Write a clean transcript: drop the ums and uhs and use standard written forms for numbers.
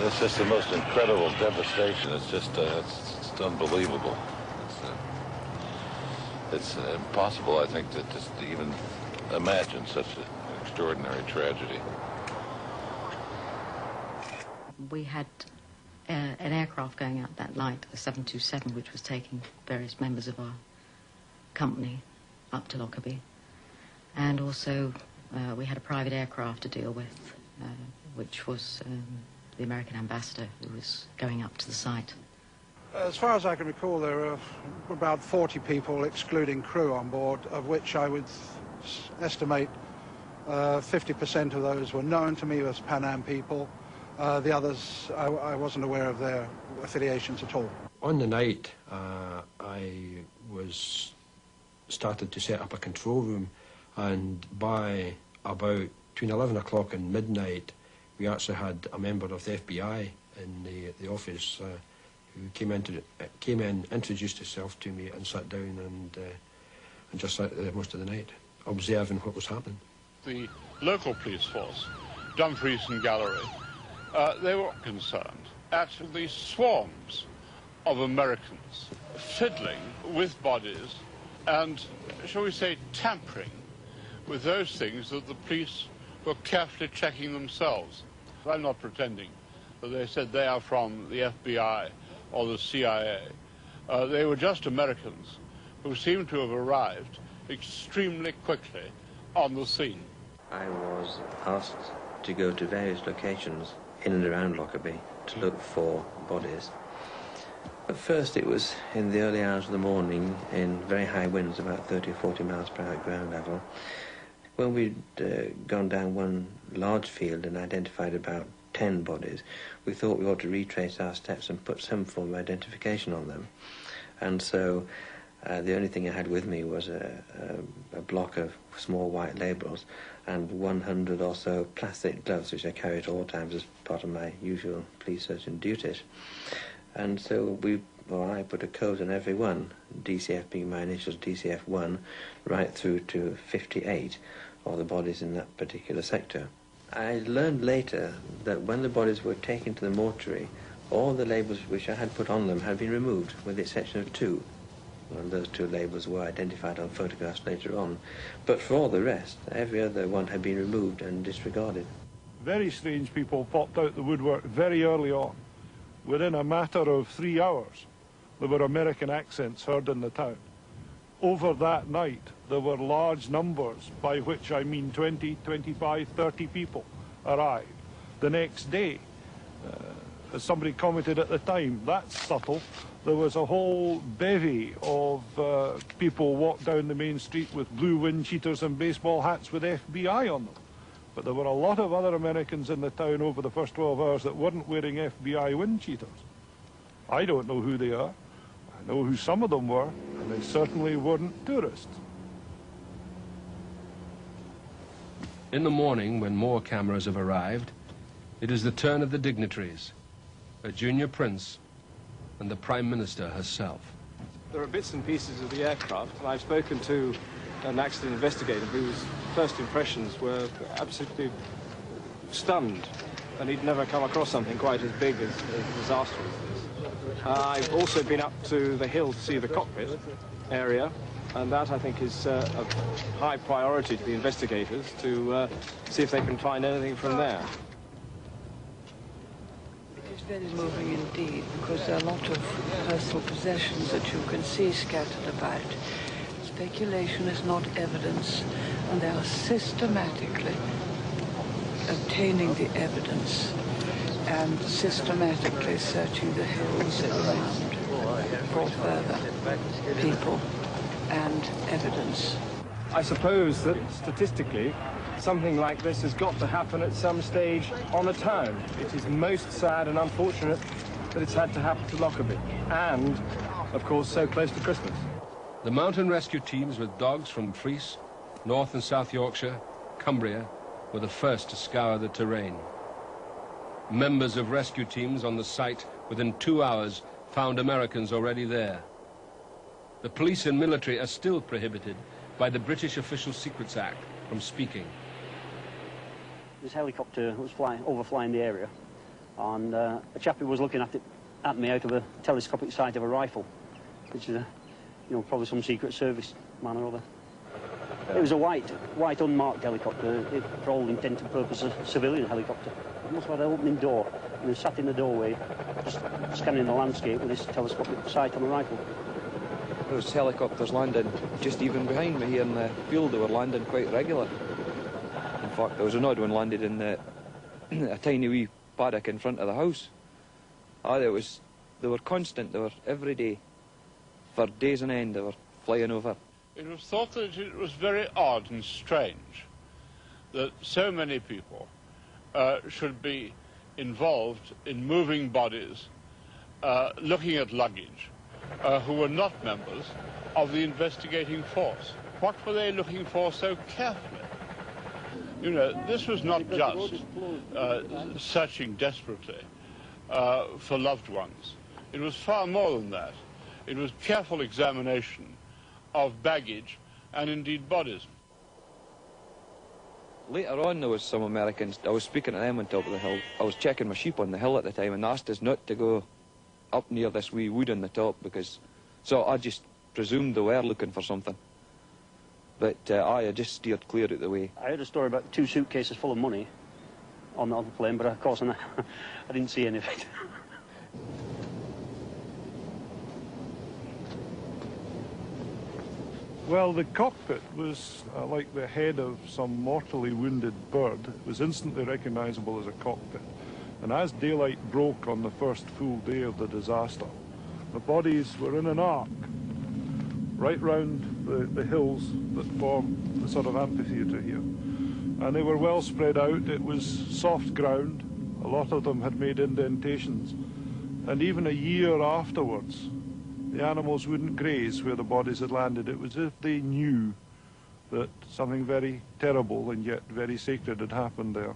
It's just the most incredible devastation. It's just, it's unbelievable. It's impossible, I think, to just even imagine such an extraordinary tragedy. We had an aircraft going out that night, a 727, which was taking various members of our company up to Lockerbie. And also, we had a private aircraft to deal with, which was the American ambassador who was going up to the site. As far as I can recall, there were about 40 people, excluding crew, on board, of which I would estimate 50% of those were known to me as PanAm people. The others, I wasn't aware of their affiliations at all. On the night, I started to set up a control room, and by about between 11 o'clock and midnight, we actually had a member of the FBI in the office who came in, introduced himself to me, and sat down and just sat there most of the night, observing what was happening. The local police force, Dumfries and Gallery, they were concerned at the swarms of Americans fiddling with bodies and, shall we say, tampering with those things that the police were carefully checking themselves. I'm not pretending that they said they are from the FBI or the CIA. They were just Americans who seemed to have arrived extremely quickly on the scene. I was asked to go to various locations in and around Lockerbie to look for bodies. At first it was in the early hours of the morning in very high winds, about 30 or 40 miles per hour at ground level. When we'd gone down one large field and identified about 10 bodies, we thought we ought to retrace our steps and put some form of identification on them. And so the only thing I had with me was a block of small white labels and 100 or so plastic gloves, which I carry at all times as part of my usual police searching duties. And so I put a code on every one, DCF being my initials, DCF1, right through to 58 of the bodies in that particular sector. I learned later that when the bodies were taken to the mortuary, all the labels which I had put on them had been removed, with the exception of 2. And those 2 labels were identified on photographs later on. But for all the rest, every other one had been removed and disregarded. Very strange people popped out the woodwork very early on. Within a matter of 3 hours, there were American accents heard in the town. Over that night, there were large numbers, by which I mean 20, 25, 30 people, arrived. The next day, as somebody commented at the time, that's subtle, there was a whole bevy of people walked down the main street with blue wind cheaters and baseball hats with FBI on them. But there were a lot of other Americans in the town over the first 12 hours that weren't wearing FBI wind cheaters. I don't know who they are. I know who some of them were, and they certainly weren't tourists. In the morning, when more cameras have arrived, it is the turn of the dignitaries, a junior prince, and the Prime Minister herself. There are bits and pieces of the aircraft, and I've spoken to an accident investigator whose first impressions were absolutely stunned, and he'd never come across something quite as big as disaster as this. I've also been up to the hill to see the cockpit area, and that, I think, is a high priority to the investigators to see if they can find anything from there. It is very moving indeed, because there are a lot of personal possessions that you can see scattered about. Speculation is not evidence, and they are systematically obtaining the evidence and systematically searching the hills around for further people and evidence. I suppose that statistically, something like this has got to happen at some stage on a town. It is most sad and unfortunate that it's had to happen to Lockerbie, and, of course, so close to Christmas. The mountain rescue teams with dogs from Fries, North and South Yorkshire, Cumbria, were the first to scour the terrain. Members of rescue teams on the site within 2 hours found Americans already there. The police and military are still prohibited by the British Official Secrets Act from speaking. This helicopter was overflying the area, and a chappie was looking at me out of a telescopic sight of a rifle, which is, you know, probably some Secret Service man or other. It was a white unmarked helicopter, for all intent and purpose, a civilian helicopter. It must have had an opening door, and he sat in the doorway, just scanning the landscape with his telescopic sight on a rifle. There was helicopters landing just even behind me here in the field. They were landing quite regular. In fact, there was an odd one landed in a tiny wee paddock in front of the house. They were constant. They were every day. For days on end, they were flying over. It was thought that it was very odd and strange that so many people should be involved in moving bodies, looking at luggage, who were not members of the investigating force. What were they looking for so carefully? You know, this was not just searching desperately for loved ones. It was far more than that. It was careful examination of baggage and indeed bodies. Later on, there was some Americans. I was speaking to them on top of the hill. I was checking my sheep on the hill at the time, and they asked us not to go up near this wee wood on the top, because... So I just presumed they were looking for something. But I just steered clear out the way. I heard a story about 2 suitcases full of money on the plane, but of course I didn't see any of it. Well, the cockpit was like the head of some mortally wounded bird. It was instantly recognizable as a cockpit. And as daylight broke on the first full day of the disaster, the bodies were in an arc right round the hills that form the sort of amphitheatre here. And they were well spread out. It was soft ground. A lot of them had made indentations. And even a year afterwards, the animals wouldn't graze where the bodies had landed. It was as if they knew that something very terrible and yet very sacred had happened there.